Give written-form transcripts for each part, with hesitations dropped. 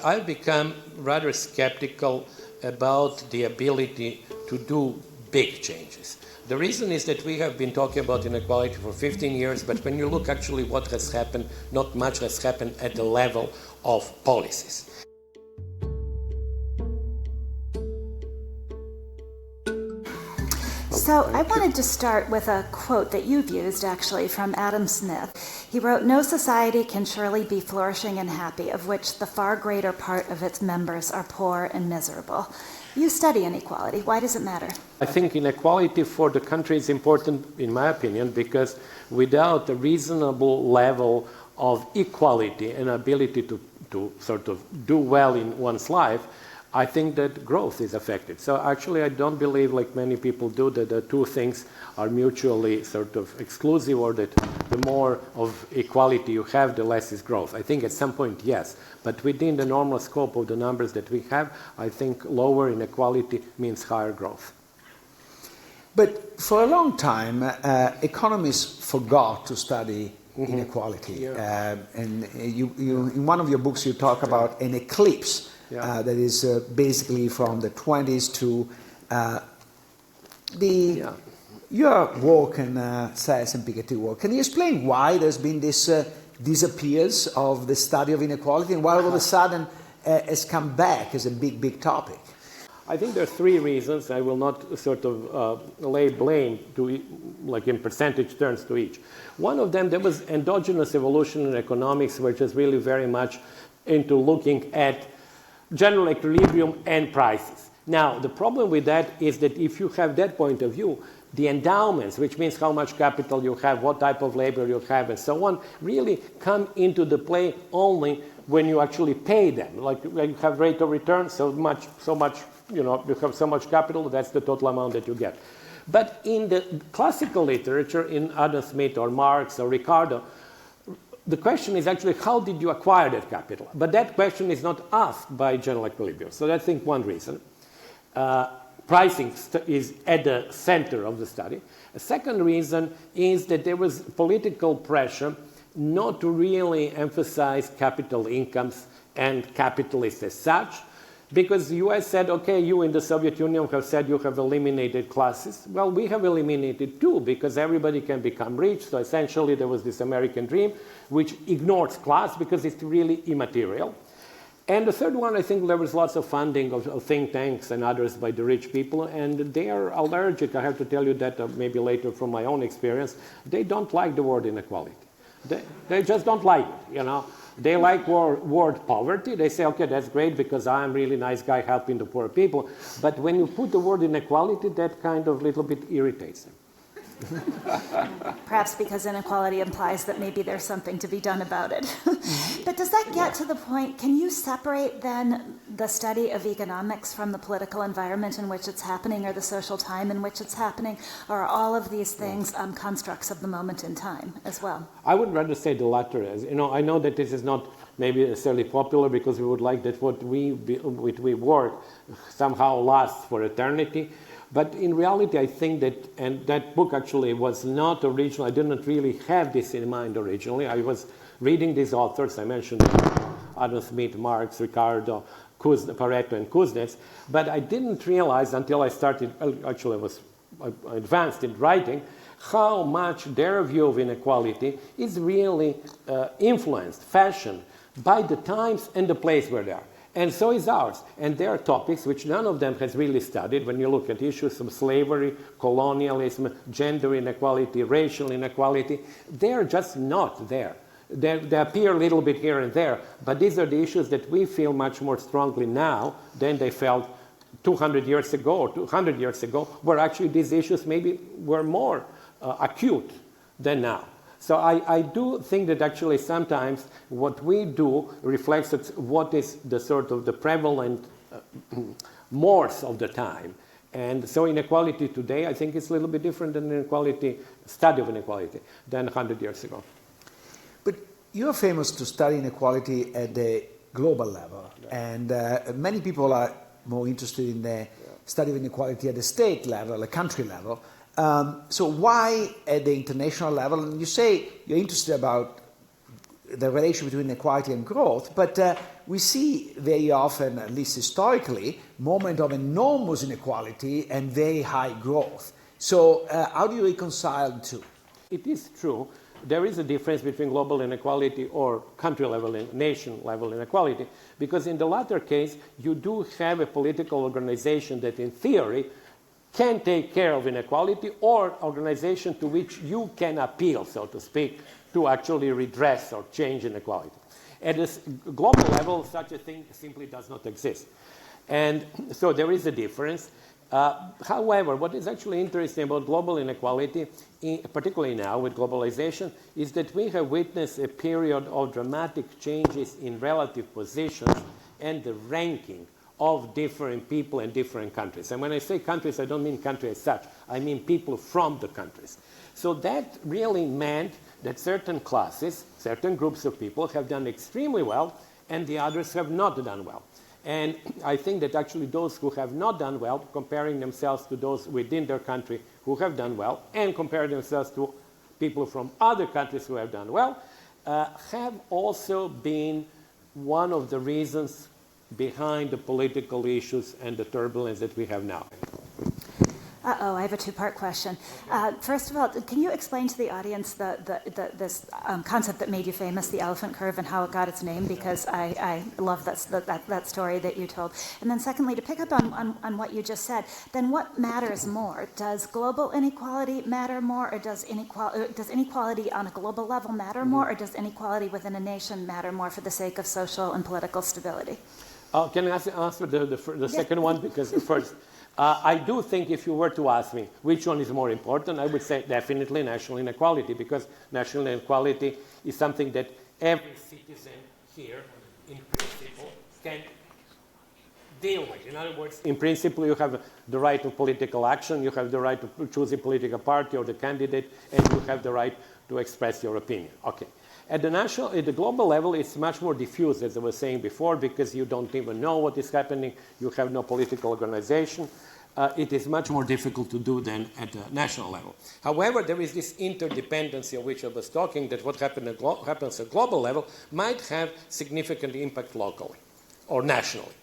I've become rather skeptical about the ability to do big changes. The reason is that we have been talking about inequality for 15 years, but when you look actually what has happened, not much has happened at the level of policies. So I wanted to start with a quote that you've used, actually, from Adam Smith. He wrote, "No society can surely be flourishing and happy of which the far greater part of its members are poor and miserable." You study inequality. Why does it matter? I think inequality for the country is important, in my opinion, because without a reasonable level of equality and ability to sort of do well in one's life, I think that growth is affected. So actually I don't believe, like many people do, that the two things are mutually sort of exclusive, or that the more of equality you have, the less is growth. I think at some point, yes. But within the normal scope of the numbers that we have, I think lower inequality means higher growth. But for a long time, economists forgot to study inequality. Yeah. And you, in one of your books, you talk about an eclipse. Yeah. That is basically from the 20s to your work and Sayers and Piketty work. Can you explain why there's been this disappearance of the study of inequality, and why all of a sudden has come back as a big, big topic? I think there are three reasons. I will not sort of lay blame to, like in percentage terms, to each. One of them, there was endogenous evolution in economics, which is really very much into looking at general equilibrium and prices. Now, the problem with that is that if you have that point of view, the endowments, which means how much capital you have, what type of labor you have, and so on, really come into the play only when you actually pay them. Like when you have rate of return, so much, you know, you have so much capital, that's the total amount that you get. But in the classical literature, in Adam Smith or Marx or Ricardo, the question is actually, how did you acquire that capital? But that question is not asked by general equilibrium. So that's, I think, one reason. Pricing is at the center of the study. A second reason is that there was political pressure not to really emphasize capital incomes and capitalists as such, because the US said, okay, you in the Soviet Union have said you have eliminated classes. Well, we have eliminated too, because everybody can become rich. So essentially there was this American dream, which ignores class because it's really immaterial. And the third one, I think there was lots of funding of think tanks and others by the rich people, and they are allergic. I have to tell you that maybe later from my own experience. They don't like the word inequality. They just don't like it, you know. They like word poverty. They say, okay, that's great because I'm a really nice guy helping the poor people. But when you put the word inequality, that kind of little bit irritates them. Perhaps because inequality implies that maybe there's something to be done about it. But does that get to the point, can you separate then the study of economics from the political environment in which it's happening, or the social time in which it's happening, or are all of these things constructs of the moment in time as well? I would rather say the latter. As you know, I know that this is not maybe necessarily popular, because we would like that what we work somehow lasts for eternity. But in reality, I think that, and that book actually was not original. I didn't really have this in mind originally. I was reading these authors. I mentioned Adam Smith, Marx, Ricardo, Pareto, and Kuznets. But I didn't realize until I started, actually I advanced in writing, how much their view of inequality is really influenced, fashioned by the times and the place where they are. And so is ours. And there are topics which none of them has really studied. When you look at issues of slavery, colonialism, gender inequality, racial inequality, they're just not there. They appear a little bit here and there, but these are the issues that we feel much more strongly now than they felt 200 years ago or 200 years ago, where actually these issues maybe were more acute than now. So I do think that actually sometimes what we do reflects what is the sort of the prevalent mores of the time. And so inequality today, I think, is a little bit different than study of inequality than 100 years ago. But you're famous to study inequality at the global level. Yeah. And many people are more interested in the study of inequality at the state level, the country level. So why at the international level? And you say you're interested about the relation between inequality and growth, but we see very often, at least historically, moment of enormous inequality and very high growth. So how do you reconcile the two? It is true. There is a difference between global inequality or country level, nation level inequality, because in the latter case, you do have a political organization that in theory can take care of inequality, or organization to which you can appeal, so to speak, to actually redress or change inequality. At a global level, such a thing simply does not exist. And so there is a difference. However, what is actually interesting about global inequality, particularly now with globalization, is that we have witnessed a period of dramatic changes in relative positions and the ranking of different people in different countries. And when I say countries, I don't mean country as such. I mean people from the countries. So that really meant that certain classes, certain groups of people have done extremely well, and the others have not done well. And I think that actually those who have not done well, comparing themselves to those within their country who have done well, and compare themselves to people from other countries who have done well, have also been one of the reasons behind the political issues and the turbulence that we have now. I have a two-part question. First of all, can you explain to the audience this concept that made you famous, the elephant curve, and how it got its name? Because I love that story that you told. And then secondly, to pick up on what you just said, then what matters more? Does global inequality matter more, or does inequality on a global level matter more, or does inequality within a nation matter more for the sake of social and political stability? Can I answer the second one? Because first, I do think if you were to ask me which one is more important, I would say definitely national inequality, because national inequality is something that every citizen here, in principle, can deal with. In other words, in principle, you have the right of political action, you have the right to choose a political party or the candidate, and you have the right to express your opinion. Okay. At the global level, it's much more diffuse, as I was saying before, because you don't even know what is happening. You have no political organization. It is much more difficult to do than at the national level. However, there is this interdependency of which I was talking, that what happens at global level might have significant impact locally or nationally.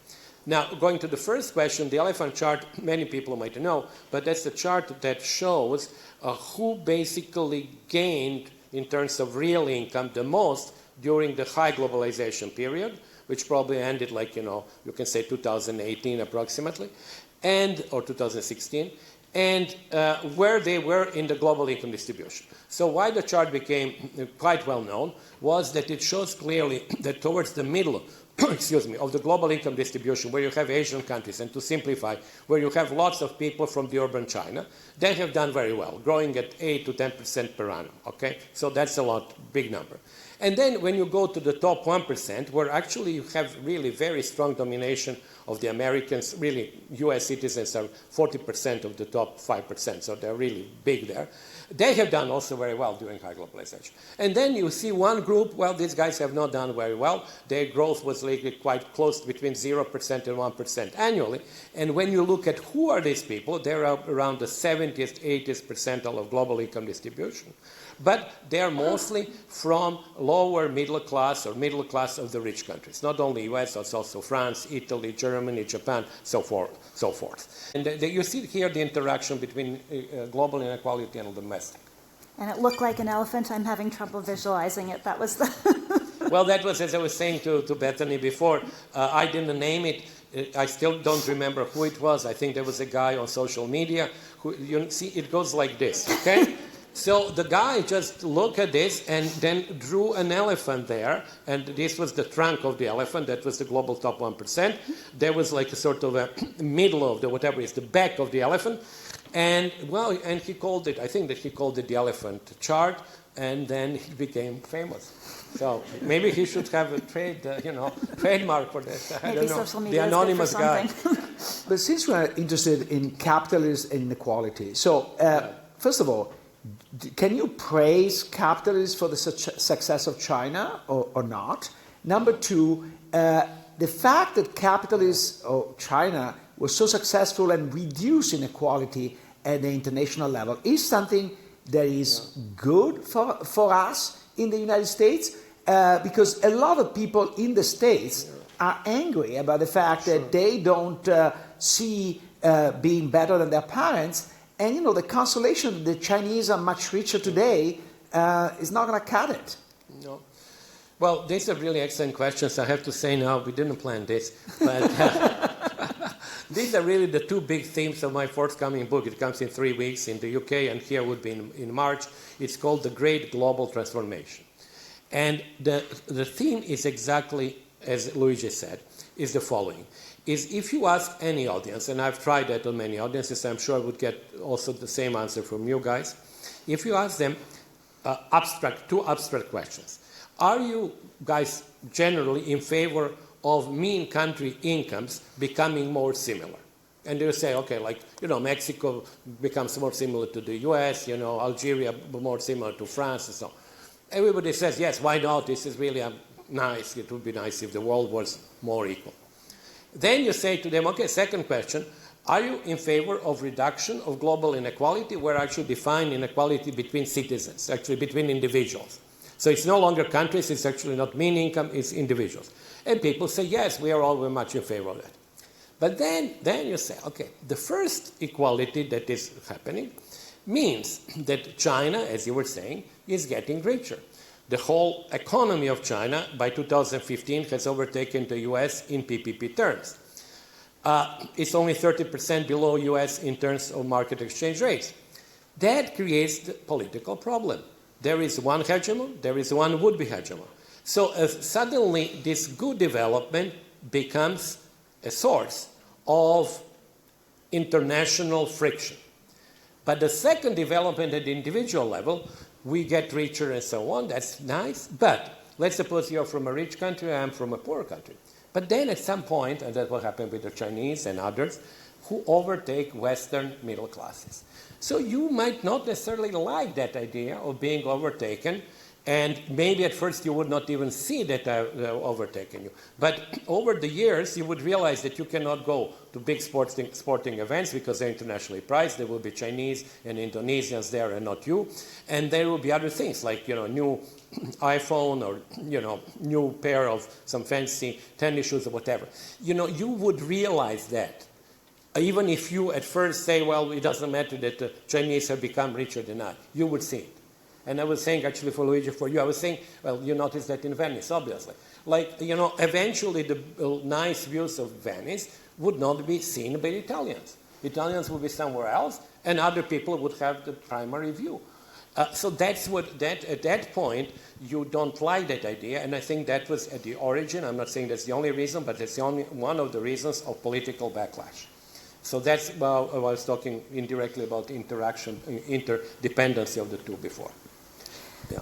Now, going to the first question, the elephant chart, many people might know, but that's the chart that shows who basically gained in terms of real income the most during the high globalization period, which probably ended like, you can say 2018 approximately, or 2016, and where they were in the global income distribution. So why the chart became quite well known was that it shows clearly that towards the middle of the global income distribution, where you have Asian countries, and to simplify, where you have lots of people from the urban China, they have done very well, growing at 8 to 10% per annum, okay? So that's a big number. And then when you go to the top 1%, where actually you have really very strong domination of the Americans, really US citizens are 40% of the top 5%, so they're really big there. They have done also very well during high globalization. And then you see one group, well, these guys have not done very well. Their growth was lately quite close, between 0% and 1% annually. And when you look at who are these people, they're around the 70th, 80th percentile of global income distribution. But they are mostly from lower middle class or middle class of the rich countries. Not only US, it's also France, Italy, Germany, Japan, so forth. And you see here the interaction between global inequality and domestic. And it looked like an elephant. I'm having trouble visualizing it. That was the... Well, that was, as I was saying to Bethany before, I didn't name it. I still don't remember who it was. I think there was a guy on social media who, you see, it goes like this, okay? So the guy just looked at this and then drew an elephant there, and this was the trunk of the elephant. That was the global top 1%. There was like a sort of a middle of the whatever is the back of the elephant, and and he called it. I think that he called it the elephant chart, and then he became famous. So maybe he should have a trademark for this. I don't know. Social media the anonymous is good for guy. But since we're interested in capitalism and inequality, so first of all, can you praise capitalism for the success of China or not? Number two, the fact that capitalism or China was so successful and reduced inequality at the international level is something that is good for us in the United States. because a lot of people in the States are angry about the fact that they don't see being better than their parents. And, the consolation that the Chinese are much richer today is not going to cut it. No. Well, these are really excellent questions. I have to say now, we didn't plan this, but these are really the two big themes of my forthcoming book. It comes in 3 weeks in the UK, and here would be in March. It's called The Great Global Transformation. And the theme is exactly, as Luigi said, is the following. Is if you ask any audience, and I've tried that on many audiences, I'm sure I would get also the same answer from you guys. If you ask them two abstract questions. Are you guys generally in favor of mean country incomes becoming more similar? And they'll say, okay, Mexico becomes more similar to the US, Algeria more similar to France and so on. Everybody says, yes, why not? This is really nice. It would be nice if the world was more equal. Then you say to them, okay, second question, are you in favor of reduction of global inequality, where I actually define inequality between citizens, actually between individuals? So it's no longer countries, it's actually not mean income, it's individuals. And people say, yes, we are all very much in favor of that. But then you say, okay, the first equality that is happening means that China, as you were saying, is getting richer. The whole economy of China by 2015 has overtaken the US in PPP terms. It's only 30% below US in terms of market exchange rates. That creates the political problem. There is one hegemon, there is one would-be hegemon. So suddenly this good development becomes a source of international friction. But the second development at the individual level, we get richer and so on, that's nice, but let's suppose you're from a rich country, I'm from a poor country. But then at some point, and that's what happened with the Chinese and others, who overtake Western middle classes. So you might not necessarily like that idea of being overtaken, and maybe at first you would not even see that they're overtaking you. But over the years, you would realize that you cannot go to big sporting events because they're internationally priced. There will be Chinese and Indonesians there and not you. And there will be other things like, new iPhone or, new pair of some fancy tennis shoes or whatever. You would realize that. Even if you at first say, well, it doesn't matter that the Chinese have become richer than us, you would see it. And I was saying, actually, for Luigi, for you, I was saying, well, you notice that in Venice, obviously. Eventually the nice views of Venice would not be seen by Italians. Italians would be somewhere else, and other people would have the primary view. So that's at that point, you don't like that idea, and I think that was at the origin. I'm not saying that's the only reason, but it's the only one of the reasons of political backlash. So that's why I was talking indirectly about interdependency of the two before. Yeah.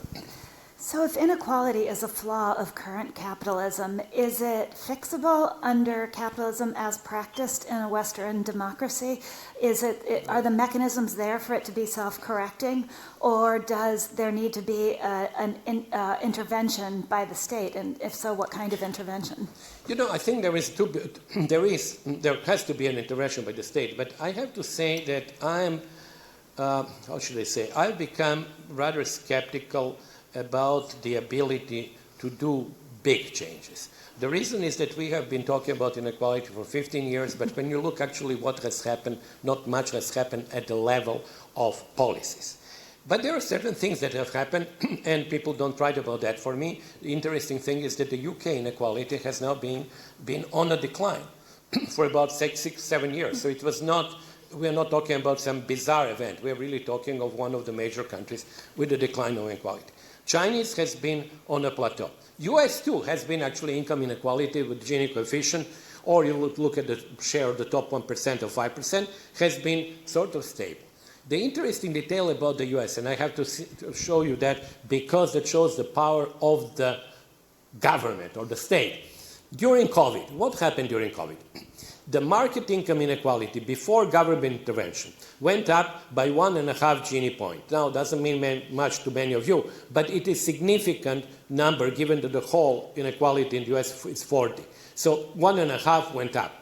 So if inequality is a flaw of current capitalism, is it fixable under capitalism as practiced in a Western democracy? Are the mechanisms there for it to be self-correcting, or does there need to be an intervention by the state? And if so, what kind of intervention? I think there has to be an intervention by the state. But I have to say that I've become rather skeptical about the ability to do big changes. The reason is that we have been talking about inequality for 15 years, but when you look actually what has happened, not much has happened at the level of policies. But there are certain things that have happened, and people don't write about that. For me, the interesting thing is that the UK inequality has now been on a decline for about 6-7 years. So it was not, we're not talking about some bizarre event. We're really talking of one of the major countries with a decline of inequality. Chinese has been on a plateau. US too has been actually income inequality with Gini coefficient, or you look at the share of the top 1% or 5%, has been sort of stable. The interesting detail about the US, and I have to show you that because it shows the power of the government or the state. During COVID, what happened during COVID? The market income inequality before government intervention went up by 1.5 Gini point. Now, it doesn't mean much to many of you, but it is a significant number given that the whole inequality in the US is 40. So 1.5 went up.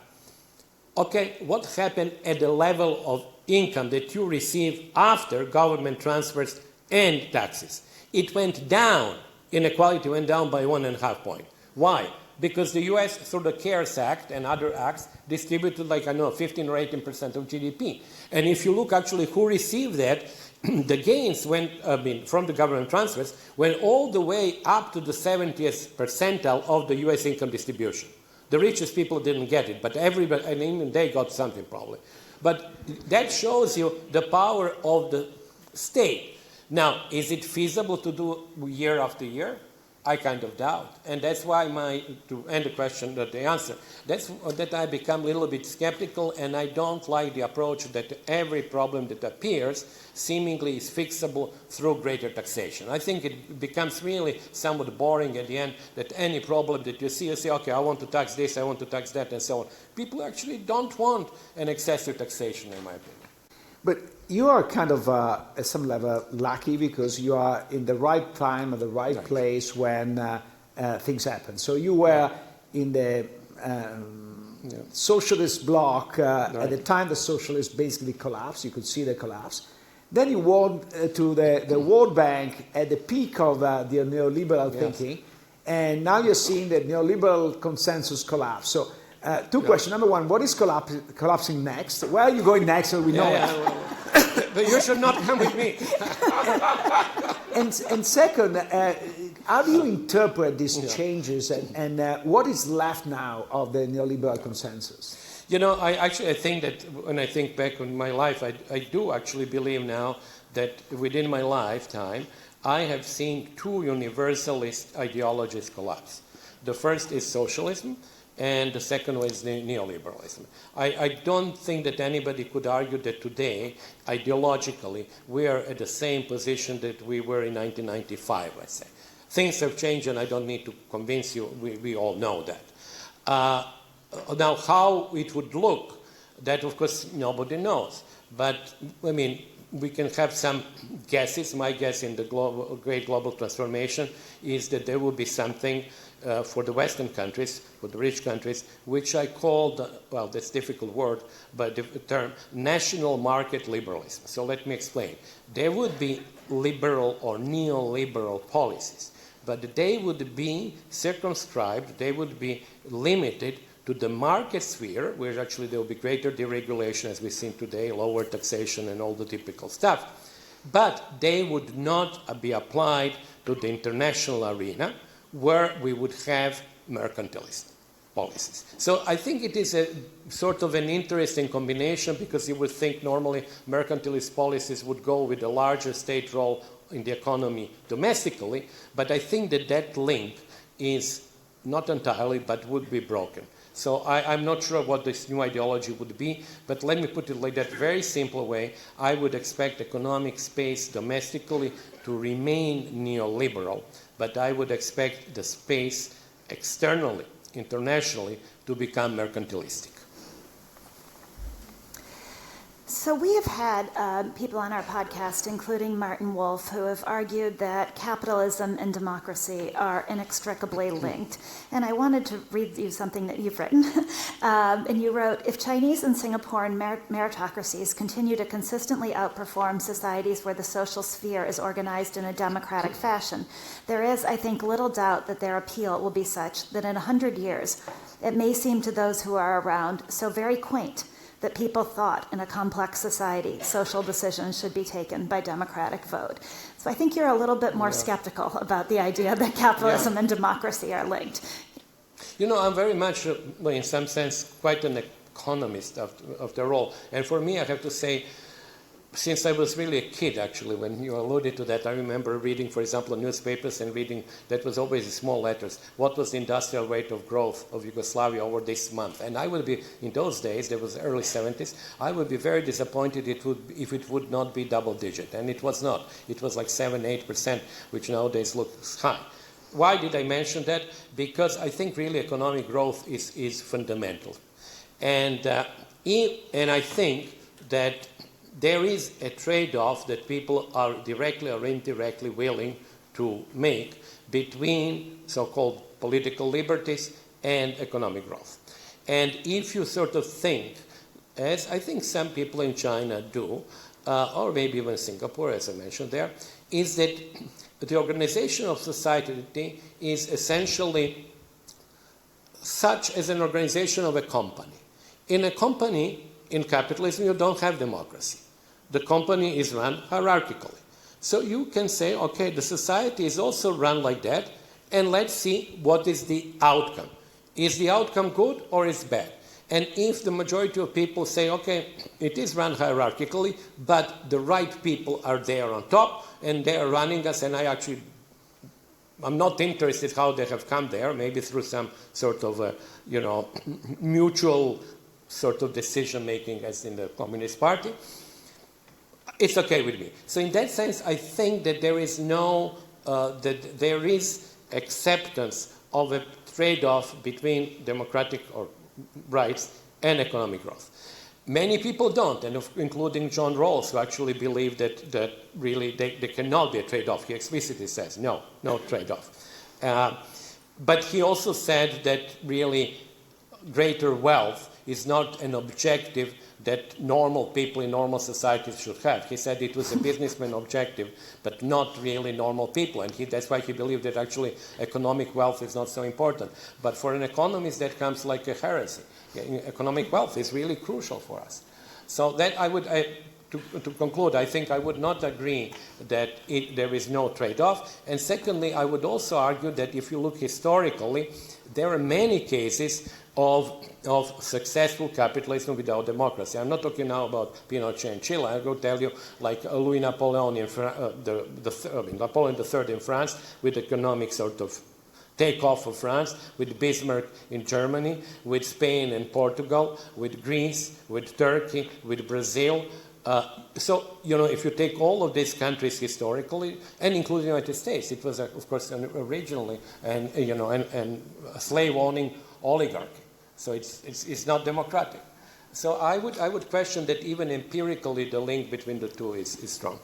Okay, what happened at the level of income that you receive after government transfers and taxes? It went down inequality went down by 1.5 points. Why? Because the US, through the CARES Act and other acts, distributed 15 or 18% of GDP. And if you look actually who received that, the gains went, from the government transfers went all the way up to the 70th percentile of the US income distribution. The richest people didn't get it, but everybody, and even they got something probably. But that shows you the power of the state. Now, is it feasible to do year after year? I kind of doubt. And that's why to end the question, the answer, that I become a little bit skeptical, and I don't like the approach that every problem that appears seemingly is fixable through greater taxation. I think it becomes really somewhat boring at the end that any problem that you say, okay, I want to tax this, I want to tax that, and so on. People actually don't want an excessive taxation, in my opinion. But you are kind of, at some level, lucky because you are in the right time, at the right place when things happen. So you were in the socialist bloc at the time the socialists basically collapsed. You could see the collapse. Then you went to the World Bank at the peak of the neoliberal thinking, and now you're seeing the neoliberal consensus collapse. So two questions. Number one, what is collapsing next? Where are you going next so we know it? But you should not come with me. and second, how do you interpret these changes and what is left now of the neoliberal consensus? I think that when I think back on my life, I do actually believe now that within my lifetime, I have seen two universalist ideologies collapse. The first is socialism, and the second one is neoliberalism. I don't think that anybody could argue that today, ideologically, we are at the same position that we were in 1995, let's say. Things have changed, and I don't need to convince you. We all know that. Now, how it would look, that, of course, nobody knows. But, we can have some guesses. My guess in the great global transformation is that there will be something for the Western countries, for the rich countries, which I call, that's a difficult word, but the term national market liberalism. So let me explain. There would be liberal or neoliberal policies, but they would be circumscribed, they would be limited to the market sphere, where actually there will be greater deregulation, as we've seen today, lower taxation and all the typical stuff. But they would not be applied to the international arena, where we would have mercantilist policies. So I think it is a sort of an interesting combination, because you would think normally mercantilist policies would go with a larger state role in the economy domestically, but I think that link is not entirely, but would be broken. So I'm not sure what this new ideology would be, but let me put it like that very simple way. I would expect economic space domestically to remain neoliberal, but I would expect the space externally, internationally, to become mercantilistic. So we have had people on our podcast, including Martin Wolf, who have argued that capitalism and democracy are inextricably linked. And I wanted to read you something that you've written. And you wrote, if Chinese and Singaporean meritocracies continue to consistently outperform societies where the social sphere is organized in a democratic fashion, there is, I think, little doubt that their appeal will be such that in 100 years, it may seem to those who are around so very quaint that people thought in a complex society social decisions should be taken by democratic vote. So I think you're a little bit more skeptical about the idea that capitalism and democracy are linked. I'm very much, in some sense, quite an economist after all. And for me, I have to say, since I was really a kid, actually, when you alluded to that, I remember reading, for example, newspapers and reading, that was always in small letters, what was the industrial rate of growth of Yugoslavia over this month. And I would be, in those days, there was early 70s, I would be very disappointed if it would not be double digit. And it was not. It was like 7-8%, which nowadays looks high. Why did I mention that? Because I think really economic growth is fundamental. And I think that there is a trade-off that people are directly or indirectly willing to make between so-called political liberties and economic growth. And if you sort of think, as I think some people in China do, or maybe even Singapore, as I mentioned there, is that the organization of society is essentially such as an organization of a company. In a company, in capitalism, you don't have democracy. The company is run hierarchically. So you can say, okay, the society is also run like that, and let's see what is the outcome. Is the outcome good or is bad? And if the majority of people say, okay, it is run hierarchically, but the right people are there on top, and they are running us, and I'm not interested how they have come there, maybe through some sort of, mutual sort of decision-making as in the Communist Party, it's okay with me. So in that sense, I think that there is there is acceptance of a trade-off between democratic or rights and economic growth. Many people don't, and including John Rawls, who actually believe that really there cannot be a trade-off. He explicitly says, no trade-off. But he also said that really greater wealth is not an objective that normal people in normal societies should have. He said it was a businessman objective, but not really normal people. And that's why he believed that actually economic wealth is not so important. But for an economist, that comes like a heresy. Economic wealth is really crucial for us. So that to conclude, I think I would not agree that there is no trade-off. And secondly, I would also argue that if you look historically, there are many cases of successful capitalism without democracy. I'm not talking now about Pinochet in Chile. I will tell you, like Louis Napoleon Napoleon III in France, with economic sort of takeoff of France, with Bismarck in Germany, with Spain and Portugal, with Greece, with Turkey, with Brazil. So, if you take all of these countries historically, and including the United States, it was, of course, originally a slave-owning oligarchy. So it's not democratic. So I would question that even empirically the link between the two is strong.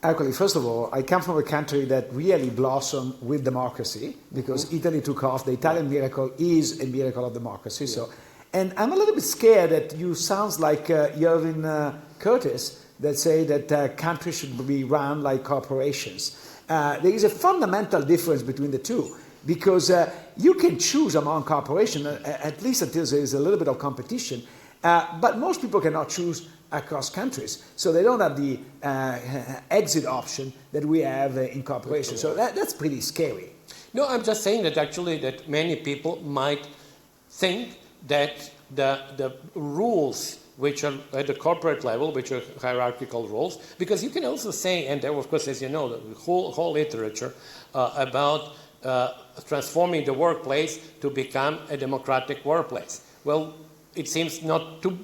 Actually, first of all, I come from a country that really blossomed with democracy because Italy took off. The Italian miracle is a miracle of democracy. Yeah. So, and I'm a little bit scared that you sounds like Irving Curtis that say that countries should be run like corporations. There is a fundamental difference between the two. Because you can choose among corporations, at least until there is a little bit of competition, but most people cannot choose across countries. So they don't have the exit option that we have in corporations. So that's pretty scary. No, I'm just saying that actually that many people might think that the rules which are at the corporate level, which are hierarchical rules, because you can also say, and there, of course, as you know, the whole literature about transforming the workplace to become a democratic workplace. Well, it seems not to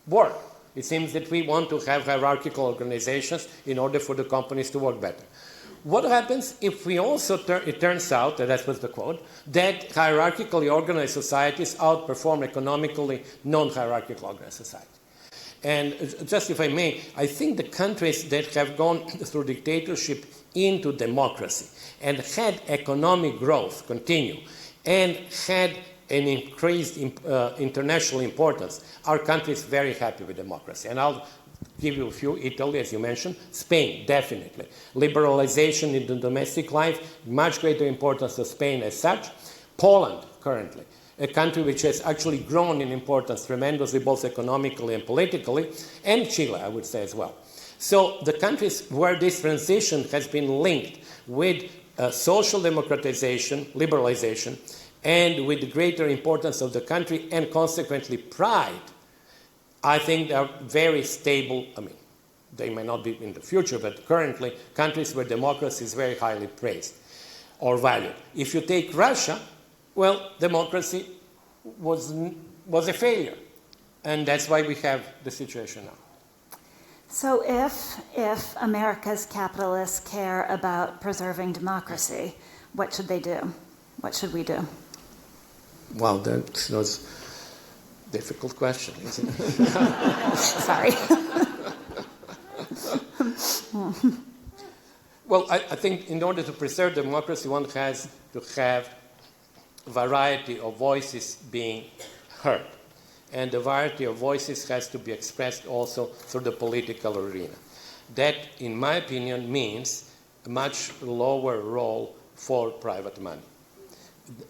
work. It seems that we want to have hierarchical organizations in order for the companies to work better. What happens if we also, it turns out, and that was the quote, that hierarchically organized societies outperform economically non-hierarchical organized societies? And just if I may, I think the countries that have gone through dictatorship into democracy and had economic growth continue and had an increased international importance, our countries very happy with democracy. And I'll give you a few. Italy, as you mentioned. Spain, definitely. Liberalization in the domestic life, much greater importance of Spain as such. Poland, currently, a country which has actually grown in importance tremendously, both economically and politically, and Chile, I would say as well. So the countries where this transition has been linked with social democratization, liberalization, and with the greater importance of the country and consequently pride, I think they are very stable. I mean, they may not be in the future, but currently countries where democracy is very highly praised or valued. If you take Russia, well, democracy was a failure, and that's why we have the situation now. So if America's capitalists care about preserving democracy, what should they do? What should we do? Well, that's a difficult question, isn't it? Sorry. Well, I think in order to preserve democracy, one has to have a variety of voices being heard. And the variety of voices has to be expressed also through the political arena. That, in my opinion, means a much lower role for private money.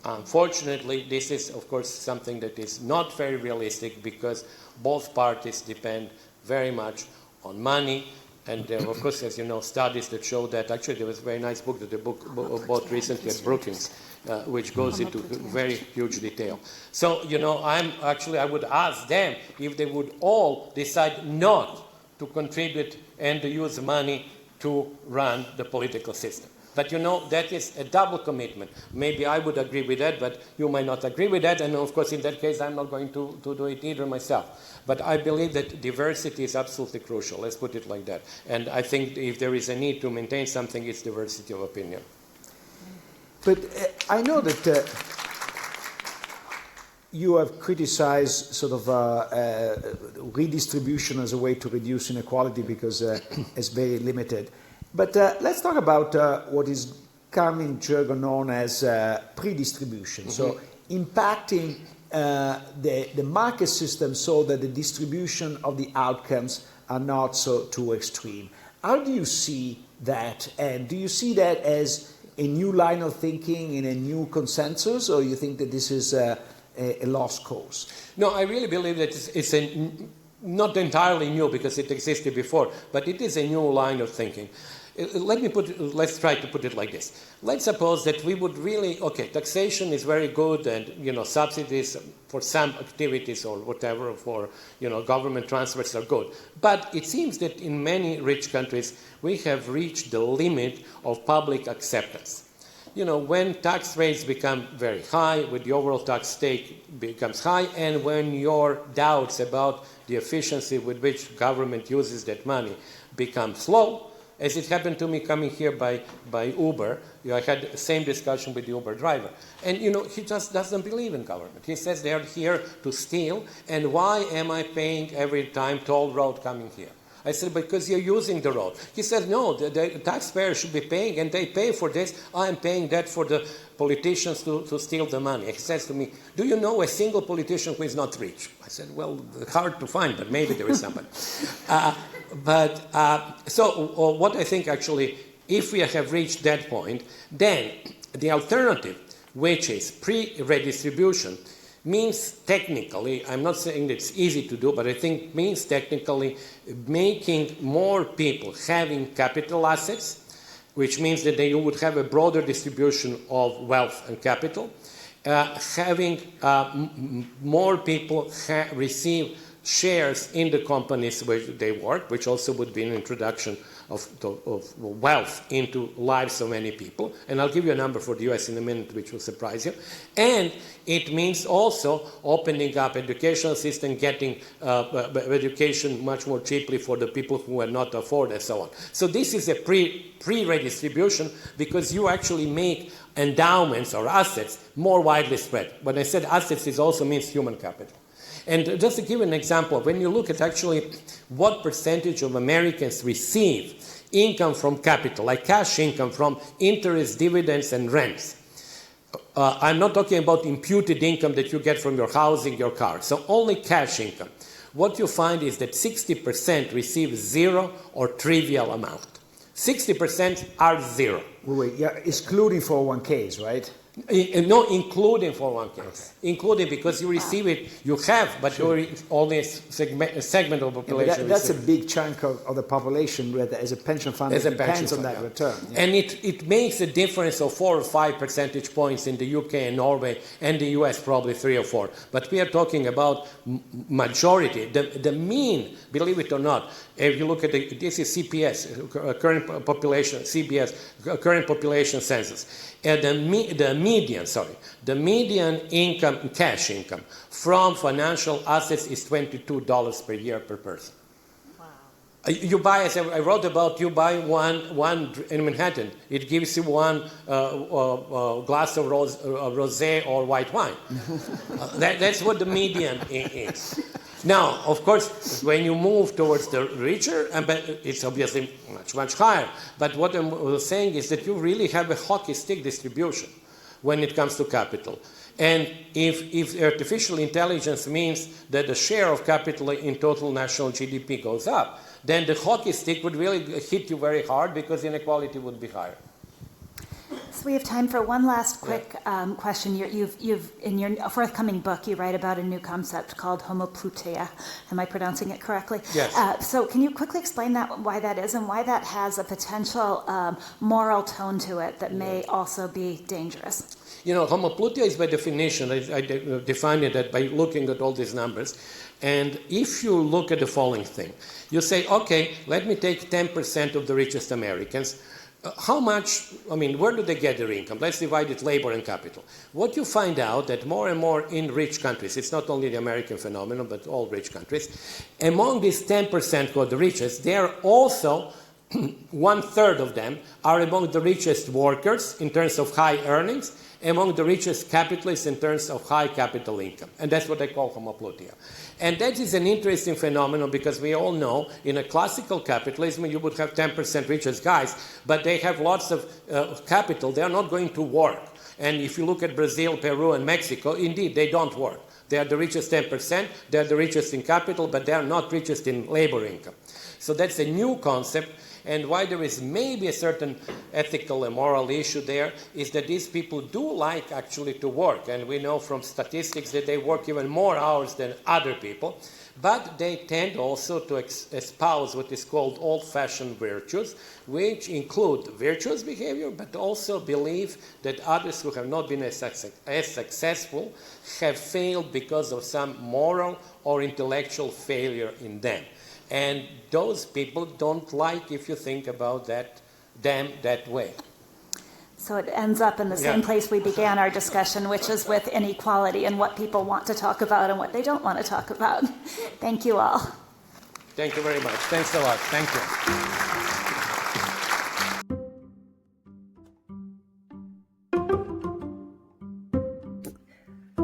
Unfortunately, this is, of course, something that is not very realistic because both parties depend very much on money. And there are, of course, as you know, studies that show that. Actually, there was a very nice book that the book bought recently at Brookings, which goes into very huge detail. So, I would ask them if they would all decide not to contribute and to use money to run the political system. But that is a double commitment. Maybe I would agree with that, but you might not agree with that. And of course, in that case, I'm not going to do it either myself. But I believe that diversity is absolutely crucial. Let's put it like that. And I think if there is a need to maintain something, it's diversity of opinion. But I know that you have criticized sort of redistribution as a way to reduce inequality because it's very limited. But let's talk about what is currently in jargon known as pre-distribution. So impacting the market system so that the distribution of the outcomes are not so too extreme. How do you see that? And do you see that as a new line of thinking in a new consensus, or you think that this is a lost cause? No, I really believe that it's not entirely new because it existed before, but it is a new line of thinking. Let's try to put it like this. Let's suppose that we would really, taxation is very good and, subsidies for some activities or whatever for, government transfers are good. But it seems that in many rich countries, we have reached the limit of public acceptance. When tax rates become very high, when the overall tax stake becomes high, and when your doubts about the efficiency with which government uses that money become low, as it happened to me coming here by Uber, I had the same discussion with the Uber driver. And, he just doesn't believe in government. He says they are here to steal, and why am I paying every time toll road coming here? I said, because you're using the road. He said, no, the taxpayers should be paying, and they pay for this. I'm paying that for the politicians to steal the money. He says to me, do you know a single politician who is not rich? I said, well, hard to find, but maybe there is somebody. So what I think actually, if we have reached that point, then the alternative, which is pre-redistribution, means technically, I'm not saying it's easy to do, but I think means technically making more people having capital assets, which means that they would have a broader distribution of wealth and capital, having more people receive shares in the companies where they work, which also would be an introduction of wealth into lives of many people. And I'll give you a number for the US in a minute, which will surprise you. And it means also opening up educational system, getting education much more cheaply for the people who cannot afford and so on. So this is a pre-redistribution because you actually make endowments or assets more widely spread. When I said assets, it also means human capital. And just to give an example, when you look at actually what percentage of Americans receive income from capital, like cash income from interest, dividends, and rents, I'm not talking about imputed income that you get from your housing, your car, so only cash income. What you find is that 60% receive zero or trivial amount. 60% are zero. Wait, yeah, excluding 401ks, right? No, including 401ks. Okay. Including because you receive it, you have, but sure. You're only a segment of the population. Yeah, that's a big chunk of the population where as a pension fund depends on that return. Yeah. And it makes a difference of 4 or 5 percentage points in the UK and Norway, and the US probably 3 or 4. But we are talking about majority. The mean, believe it or not, if you look at this is CPS, current population, CBS, current population census. And the median income, cash income, from financial assets is $22 per year per person. Wow. You buy, as I wrote about, you buy one in Manhattan, it gives you one glass of rosé or white wine. That's what the median is. Now, of course, when you move towards the richer, it's obviously much, much higher. But what I'm saying is that you really have a hockey stick distribution when it comes to capital. And if artificial intelligence means that the share of capital in total national GDP goes up, then the hockey stick would really hit you very hard because inequality would be higher. So we have time for one last quick question. You've in your forthcoming book, you write about a new concept called homopluteia. Am I pronouncing it correctly? Yes. So can you quickly explain why that is and why that has a potential moral tone to it that may also be dangerous? Homopluteia is by definition, I define it by looking at all these numbers. And if you look at the following thing, you say, okay, let me take 10% of the richest Americans. How much, where do they get their income? Let's divide it labor and capital. What you find out that more and more in rich countries, it's not only the American phenomenon, but all rich countries, among these 10% who are the richest, they are also, 1/3 of them are among the richest workers in terms of high earnings, among the richest capitalists in terms of high capital income. And that's what I call homopluteia. And that is an interesting phenomenon because we all know in a classical capitalism you would have 10% richest guys, but they have lots of capital. They are not going to work. And if you look at Brazil, Peru, and Mexico, indeed, they don't work. They are the richest 10%. They are the richest in capital, but they are not richest in labor income. So that's a new concept. And why there is maybe a certain ethical and moral issue there is that these people do like actually to work. And we know from statistics that they work even more hours than other people. But they tend also to espouse what is called old-fashioned virtues, which include virtuous behavior, but also believe that others who have not been as successful have failed because of some moral or intellectual failure in them. And those people don't like if you think about them that way. So it ends up in the same place we began our discussion, which is with inequality and what people want to talk about and what they don't want to talk about. Thank you all. Thank you very much. Thanks a lot. Thank you.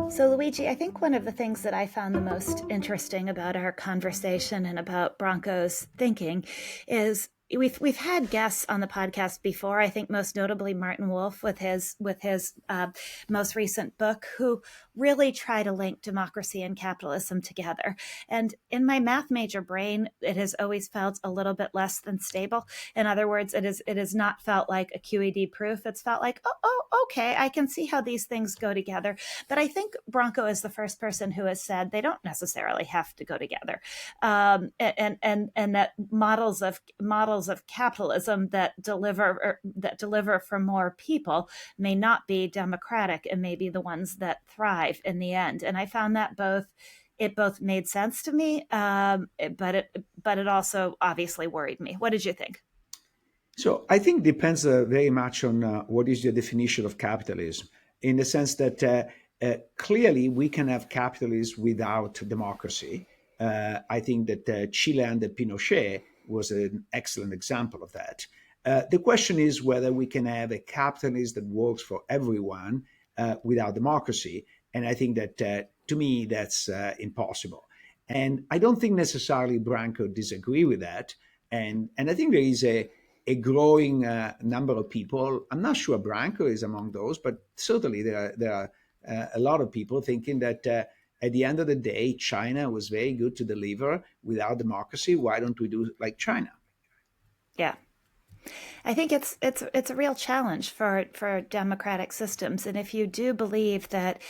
So, Luigi, I think one of the things that I found the most interesting about our conversation and about Branko's thinking is we've had guests on the podcast before. I think most notably Martin Wolf with his most recent book, who really try to link democracy and capitalism together. And in my math major brain, it has always felt a little bit less than stable. In other words, it has not felt like a QED proof. It's felt like, okay, I can see how these things go together. But I think Branko is the first person who has said they don't necessarily have to go together, and that models of capitalism that deliver for more people may not be democratic and may be the ones that thrive in the end. And I found that it both made sense to me, but it also obviously worried me. What did you think? So I think it depends very much on what is your definition of capitalism, in the sense that clearly we can have capitalism without democracy. I think that Chile under Pinochet was an excellent example of that. The question is whether we can have a capitalism that works for everyone without democracy. And I think that, to me, that's impossible. And I don't think necessarily Branko disagree with that. And I think there is a growing number of people. I'm not sure Branko is among those, but certainly there are a lot of people thinking that at the end of the day, China was very good to deliver without democracy. Why don't we do like China? Yeah. I think it's a real challenge for democratic systems. And if you do believe that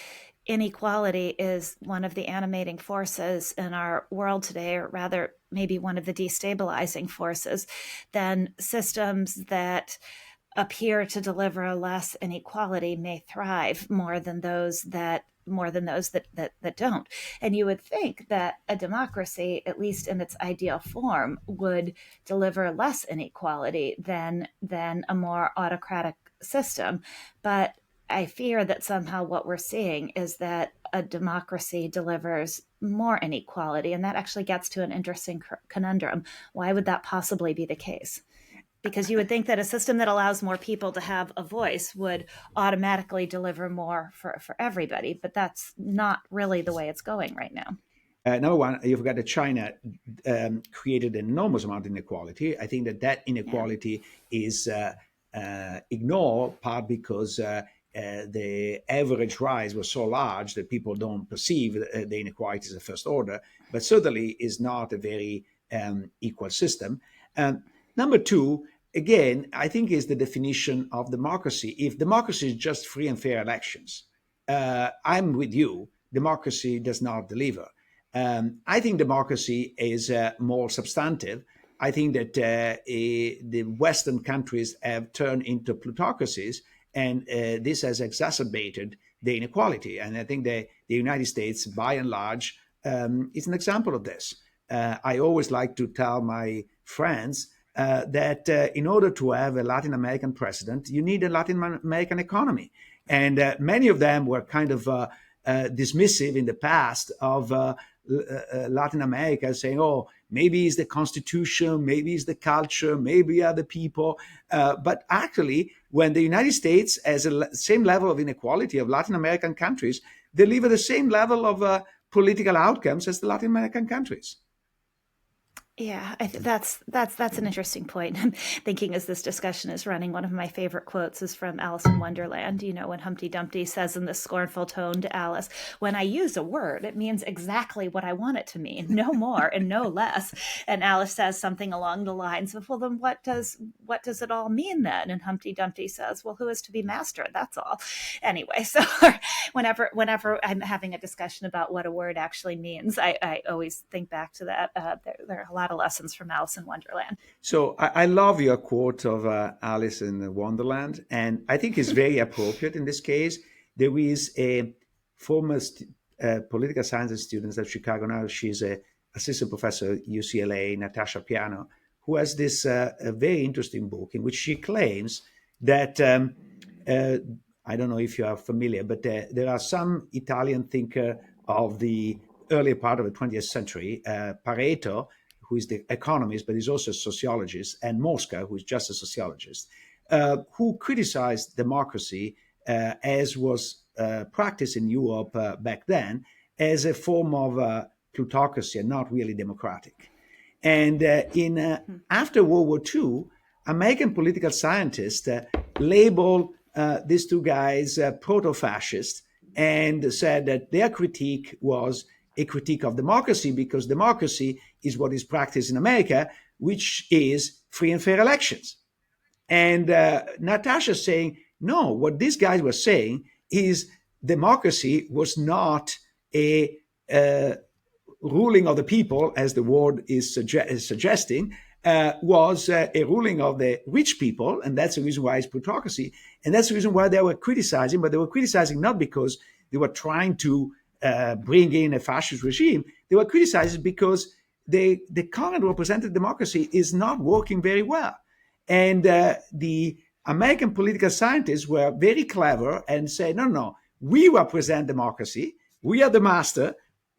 inequality is one of the animating forces in our world today, or rather maybe one of the destabilizing forces, then systems that appear to deliver less inequality may thrive more than those that don't. And you would think that a democracy, at least in its ideal form, would deliver less inequality than a more autocratic system. But I fear that somehow what we're seeing is that a democracy delivers more inequality. And that actually gets to an interesting conundrum. Why would that possibly be the case? Because you would think that a system that allows more people to have a voice would automatically deliver more for everybody. But that's not really the way it's going right now. Number one, you forgot that China created an enormous amount of inequality. I think that inequality is ignored, part because the average rise was so large that people don't perceive the inequality as a first order, but certainly is not a very equal system. Number two, again, I think is the definition of democracy. If democracy is just free and fair elections, I'm with you. Democracy does not deliver. I think democracy is more substantive. I think that the Western countries have turned into plutocracies, and this has exacerbated the inequality. And I think the United States, by and large, is an example of this. I always like to tell my friends that in order to have a Latin American president, you need a Latin American economy. And many of them were kind of dismissive in the past of Latin America, saying, oh, maybe it's the constitution, maybe it's the culture, maybe are the people. But actually, when the United States has the same level of inequality of Latin American countries, deliver the same level of political outcomes as the Latin American countries. Yeah, I think that's an interesting point. I'm thinking as this discussion is running, one of my favorite quotes is from Alice in Wonderland. You know, when Humpty Dumpty says in this scornful tone to Alice, "When I use a word, it means exactly what I want it to mean, no more and no less." And Alice says something along the lines of, "Well, then what does it all mean then?" And Humpty Dumpty says, "Well, who is to be master? That's all." Anyway, so whenever I'm having a discussion about what a word actually means, I always think back to that. There are a lot of lessons from Alice in Wonderland. So I love your quote of Alice in Wonderland, and I think it's very appropriate in this case. There is a former political science student at Chicago now. She's an assistant professor at UCLA, Natasha Piano, who has this very interesting book in which she claims that, I don't know if you are familiar, but there are some Italian thinker of the earlier part of the 20th century, Pareto, who is the economist, but he's also a sociologist, and Mosca, who is just a sociologist, who criticized democracy as was practiced in Europe back then as a form of plutocracy and not really democratic. And after World War II, American political scientists labeled these two guys proto-fascist and said that their critique was a critique of democracy, because democracy is what is practiced in America, which is free and fair elections. And Natasha saying, no, what these guys were saying is democracy was not a ruling of the people, as the word is suggesting, was a ruling of the rich people, and that's the reason why it's plutocracy. And that's the reason why they were criticizing, but they were criticizing not because they were trying to bring in a fascist regime. They were criticized because the current representative democracy is not working very well. And the American political scientists were very clever and said, no, we represent democracy. We are the master.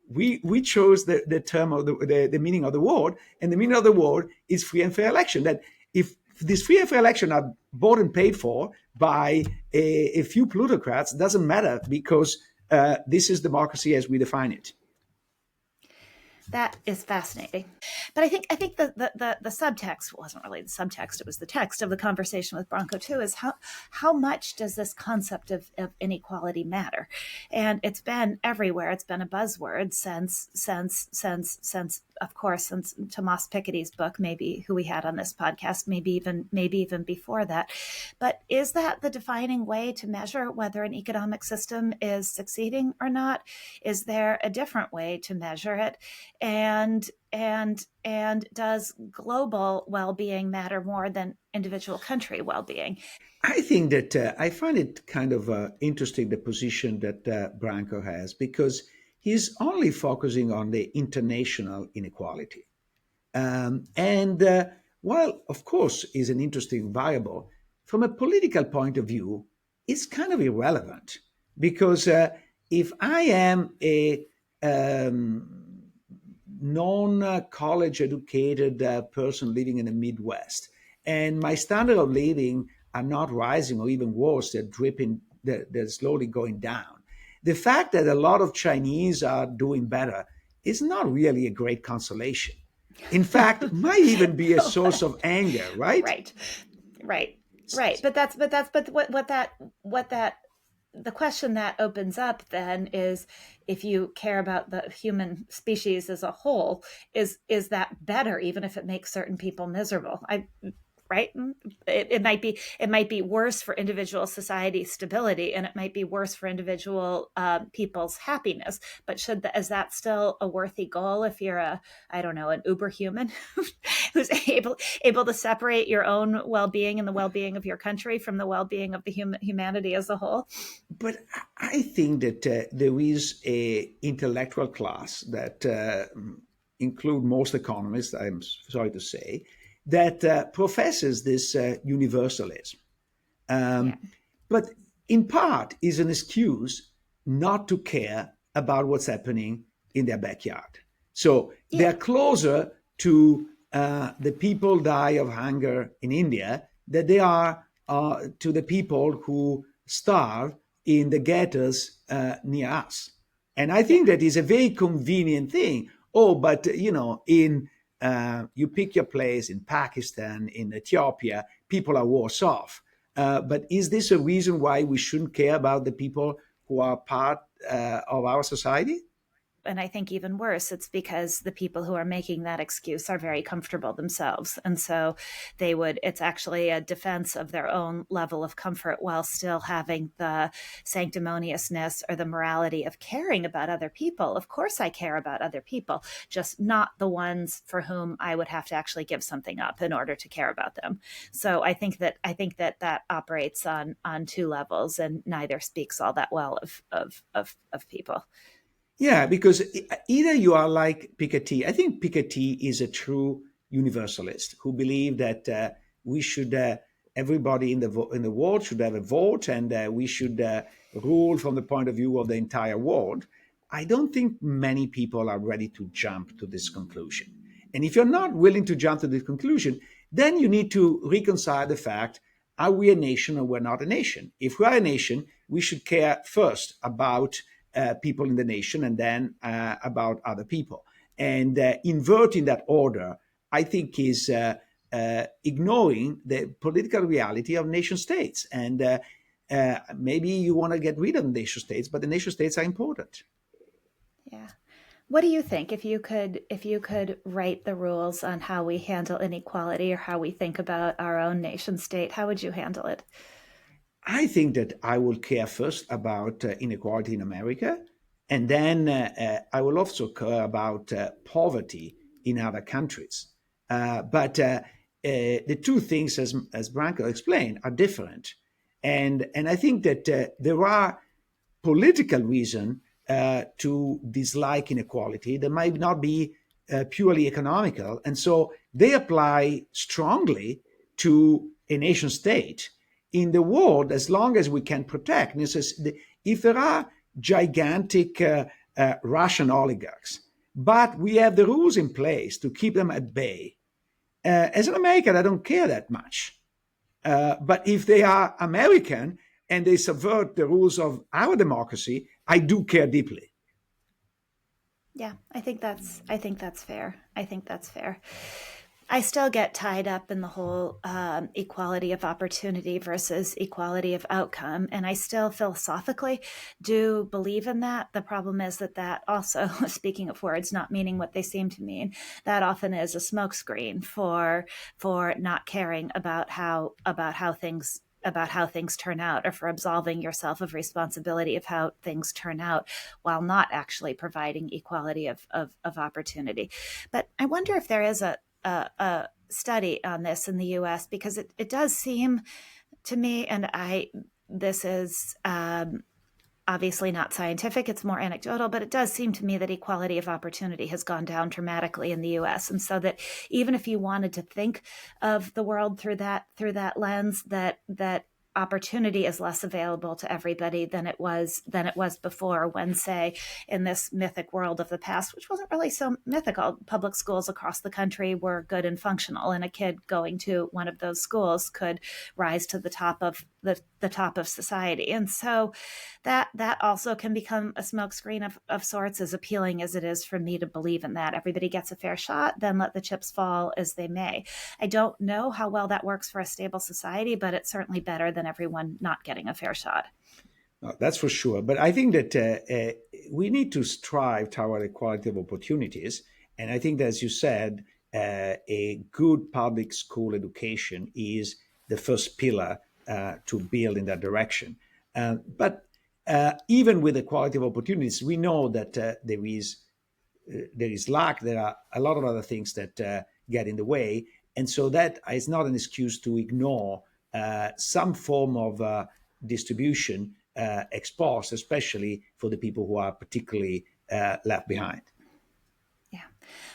We chose the term of the meaning of the word, and the meaning of the word is free and fair election. That if these free and fair elections are bought and paid for by a few plutocrats, doesn't matter, because this is democracy as we define it. That is fascinating. But I think the subtext wasn't really the subtext, it was the text of the conversation with Branko too, is how much does this concept of inequality matter? And it's been everywhere. It's been a buzzword since of course, since Thomas Piketty's book, maybe, who we had on this podcast, maybe even before that. But is that the defining way to measure whether an economic system is succeeding or not? Is there a different way to measure it? And does global well-being matter more than individual country well-being? I think that I find it kind of interesting, the position that Branko has, because he's only focusing on the international inequality. While, of course, is an interesting variable, from a political point of view, it's kind of irrelevant. Because if I am a non-college educated person living in the Midwest, and my standard of living are not rising, or even worse, they're slowly going down. The fact that a lot of Chinese are doing better is not really a great consolation. In fact, it might even be a source of anger, right? Right. But what that the question that opens up then is, if you care about the human species as a whole, is that better, even if it makes certain people miserable? Right? It might be worse for individual society stability, and it might be worse for individual people's happiness. But is that still a worthy goal if you're an uber human who's able to separate your own well-being and the well-being of your country from the well-being of the humanity as a whole? But I think that there is a intellectual class that include most economists, I'm sorry to say, that professes this universalism. Yeah. But in part is an excuse not to care about what's happening in their backyard. So they're closer to the people die of hunger in India than they are to the people who starve in the ghettos near us. And I think that is a very convenient thing. Oh, but in you pick your place in Pakistan, in Ethiopia, people are worse off. But is this a reason why we shouldn't care about the people who are part of our society? And I think even worse, it's because the people who are making that excuse are very comfortable themselves. And so it's actually a defense of their own level of comfort while still having the sanctimoniousness or the morality of caring about other people. Of course, I care about other people, just not the ones for whom I would have to actually give something up in order to care about them. So I think that operates on two levels, and neither speaks all that well of people. Yeah, because either you are like Piketty. I think Piketty is a true universalist who believe that we should everybody in the world should have a vote, and we should rule from the point of view of the entire world. I don't think many people are ready to jump to this conclusion. And if you're not willing to jump to this conclusion, then you need to reconcile the fact: are we a nation or we're not a nation? If we are a nation, we should care first about people in the nation, and then about other people. And inverting that order, I think, is ignoring the political reality of nation states. And maybe you want to get rid of nation states, but the nation states are important. Yeah. What do you think, if you could write the rules on how we handle inequality or how we think about our own nation state, how would you handle it? I think that I will care first about inequality in America, and then I will also care about poverty in other countries. But the two things, as Branko explained, are different. And I think that there are political reasons to dislike inequality that might not be purely economical. And so they apply strongly to a nation state in the world, as long as we can protect. If there are gigantic Russian oligarchs, but we have the rules in place to keep them at bay, as an American, I don't care that much. But if they are American and they subvert the rules of our democracy, I do care deeply. Yeah, I think that's fair. I think that's fair. I still get tied up in the whole equality of opportunity versus equality of outcome. And I still philosophically do believe in that. The problem is that also, speaking of words not meaning what they seem to mean, that often is a smokescreen for not caring about how things turn out, or for absolving yourself of responsibility of how things turn out, while not actually providing equality of opportunity. But I wonder if there is a study on this in the US, because it does seem to me, and this is obviously not scientific, it's more anecdotal, but it does seem to me that equality of opportunity has gone down dramatically in the US. And so that even if you wanted to think of the world through that lens, that opportunity is less available to everybody than it was before, when, say, in this mythic world of the past, which wasn't really so mythical, public schools across the country were good and functional, and a kid going to one of those schools could rise to the top of the top of society. And so that also can become a smokescreen of sorts, as appealing as it is for me to believe in that. Everybody gets a fair shot, then let the chips fall as they may. I don't know how well that works for a stable society, but it's certainly better than everyone not getting a fair shot. That's for sure. But I think that we need to strive toward equality of opportunities. And I think that, as you said, a good public school education is the first pillar to build in that direction. But even with equality of opportunities, we know that there is lack. There are a lot of other things that get in the way. And so that is not an excuse to ignore some form of distribution ex post, especially for the people who are particularly left behind. Yeah.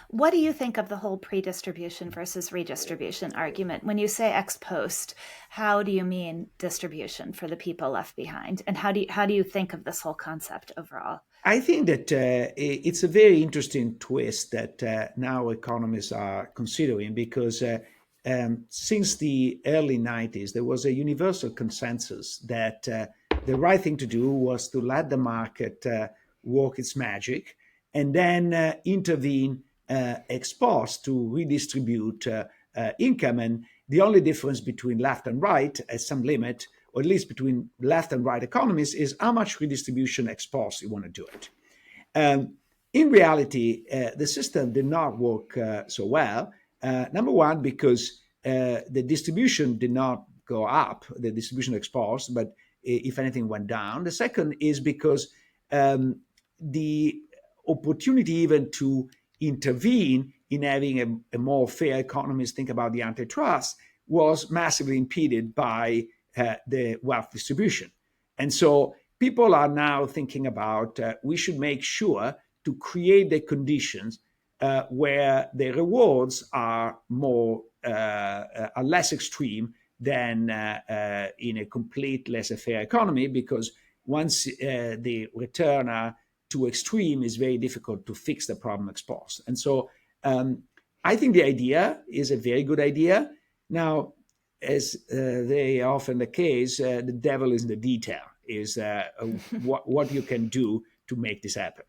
What do you think of the whole pre-distribution versus redistribution argument? When you say ex post, how do you mean distribution for the people left behind? And how do you think of this whole concept overall? I think that it's a very interesting twist that now economists are considering, because since the early 90s, there was a universal consensus that the right thing to do was to let the market work its magic and then intervene ex post to redistribute income. And the only difference between left and right, at some limit, or at least between left and right economists, is how much redistribution ex post you want to do it. In reality, the system did not work so well. Number one, because the distribution did not go up, the distribution ex post, but if anything went down. The second is because the opportunity even to intervene in having a more fair economy, think about the antitrust, was massively impeded by the wealth distribution. And so people are now thinking about we should make sure to create the conditions where the rewards are are less extreme than in a complete laissez-faire economy, because once the return are too extreme, it's very difficult to fix the problem ex post. And so I think the idea is a very good idea. Now, as very often the case, the devil is in the detail, is what you can do to make this happen.